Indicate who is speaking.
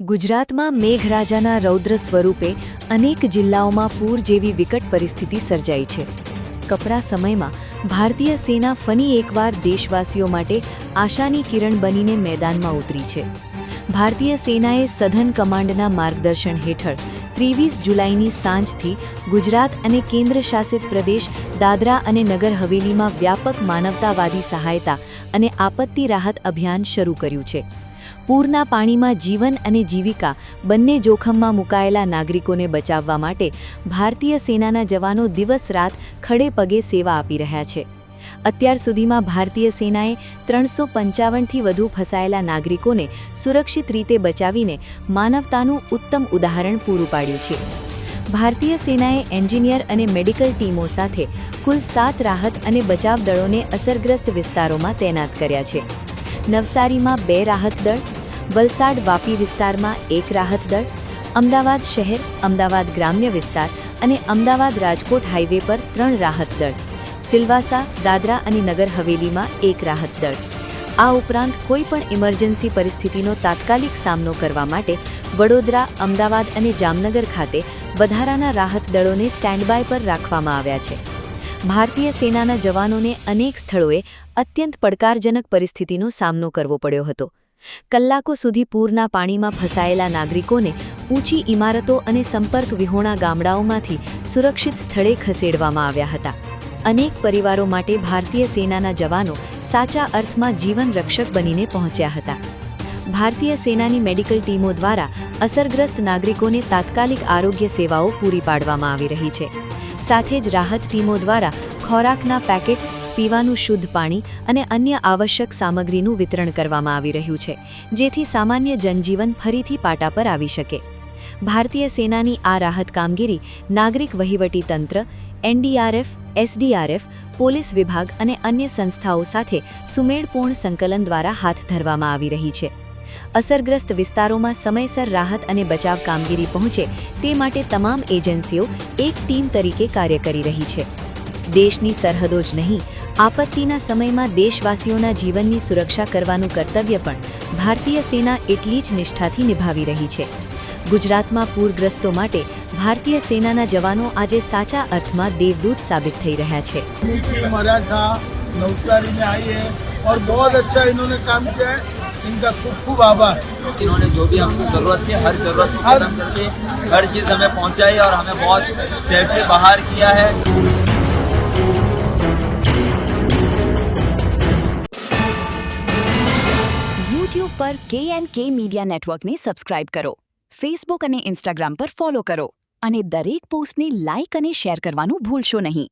Speaker 1: ગુજરાતમાં મેઘરાજાના રૌદ્ર સ્વરૂપે અનેક જિલ્લાઓમાં પૂર જેવી વિકટ પરિસ્થિતિ સર્જાઈ છે. કપરા સમયમાં ભારતીય સેના ફરી એકવાર દેશવાસીઓ માટે આશાની કિરણ બનીને મેદાનમાં ઉતરી છે. ભારતીય સેનાએ સધન કમાન્ડના માર્ગદર્શન હેઠળ 23 જુલાઈની સાંજથી ગુજરાત અને કેન્દ્રશાસિત પ્રદેશ દાદરા અને નગર હવેલીમાં વ્યાપક માનવતાવાદી સહાયતા અને આપત્તિ રાહત અભિયાન શરૂ કર્યું છે. પૂરના પાણીમાં જીવન અને જીવિકા બંને જોખમમાં મુકાયેલા નાગરિકોને બચાવવા માટે ભારતીય સેનાના જવાનો દિવસ-રાત ખડે પગે સેવા આપી રહ્યા છે. અત્યાર સુધીમાં ભારતીય સેનાએ 355થી વધુ ફસાયેલા નાગરિકોને સુરક્ષિત રીતે બચાવીને માનવતાનું ઉત્તમ ઉદાહરણ પૂરું પાડ્યું છે. ભારતીય સેનાએ એન્જિનિયર અને મેડિકલ ટીમો સાથે કુલ 7 રાહત અને બચાવ દળોને અસરગ્રસ્ત વિસ્તારોમાં તૈનાત કર્યા છે. નવસારીમાં 2 રાહત દળ, વલસાડ વાપી વિસ્તારમાં 1 રાહત દળ, અમદાવાદ શહેર, અમદાવાદ ગ્રામ્ય વિસ્તાર અને અમદાવાદ રાજકોટ હાઈવે પર 3 રાહત દળ, સિલવાસા, દાદરા અને નગર હવેલીમાં 1 રાહત દળ. આ ઉપરાંત કોઈપણ ઇમરજન્સી પરિસ્થિતિનો તાત્કાલિક સામનો કરવા માટે વડોદરા, અમદાવાદ અને જામનગર ખાતે વધારાના રાહત દળોને સ્ટેન્ડબાય પર રાખવામાં આવ્યા છે. ભારતીય સેનાના જવાનોને અનેક સ્થળોએ અત્યંત પડકારજનક પરિસ્થિતિનો સામનો કરવો પડ્યો હતો. કલાકો સુધી પૂરના પાણીમાં ફસાયેલા નાગરિકોને ઊંચી ઇમારતો અને સંપર્ક વિહોણા ગામડાઓમાંથી સુરક્ષિત સ્થળે ખસેડવામાં આવ્યા હતા. અનેક પરિવારો માટે ભારતીય સેનાના જવાનો સાચા અર્થમાં જીવન રક્ષક બનીને પહોંચ્યા હતા. ભારતીય સેનાની મેડિકલ ટીમો દ્વારા અસરગ્રસ્ત નાગરિકોને તાત્કાલિક આરોગ્ય સેવાઓ પૂરી પાડવામાં આવી રહી છે. સાથે જ રાહત ટીમો દ્વારા ખોરાકના પેકેટ્સ, પીવાનું શુદ્ધ પાણી અને અન્ય આવશ્યક સામગ્રીનું વિતરણ કરવામાં આવી રહ્યું છે, જેથી સામાન્ય જનજીવન ફરીથી પાટા પર આવી શકે. ભારતીય સેનાની આ રાહત કામગીરી નાગરિક વહીવટી તંત્ર, એનડીઆરએફ, એસડીઆરએફ, પોલીસ વિભાગ અને અન્ય સંસ્થાઓ સાથે સુમેળપૂર્ણ સંકલન દ્વારા હાથ ધરવામાં આવી રહી છે. અસરગ્રસ્ત વિસ્તારોમાં સમયસર રાહત અને બચાવ કામગીરી પહોંચે તે માટે તમામ એજન્સીઓ એક ટીમ તરીકે કાર્ય કરી રહી છે. દેશની સરહદો જ નહીં, આપત્તિના સમયમાં દેશવાસીઓના જીવનની સુરક્ષા કરવાનું કર્તવ્ય પણ ભારતીય સેના એટલી જ નિષ્ઠાથી નિભાવી રહી છે. ગુજરાતમાં પૂરગ્રસ્તો માટે ભારતીય સેનાના જવાનો આજે સાચા અર્થમાં દેવદૂત સાબિત થઈ રહ્યા છે.
Speaker 2: मराठा नवसारी में आई है और बहुत अच्छा इन्होंने काम किया है. इनका खूब खूब आभार.
Speaker 3: इन्होंने जो भी हमको जरूरत थी हर जरूरत को खत्म करके हर चीज़ हमें पहुंचाई और हमें बहुत सेफली बाहर किया है.
Speaker 4: YouTube પર K&K મીડિયા નેટવર્કને સબસ્ક્રાઇબ કરો, ફેસબુક અને ઇન્સ્ટાગ્રામ પર ફોલો કરો અને દરેક પોસ્ટને લાઇક અને શેર કરવાનું ભૂલશો નહીં.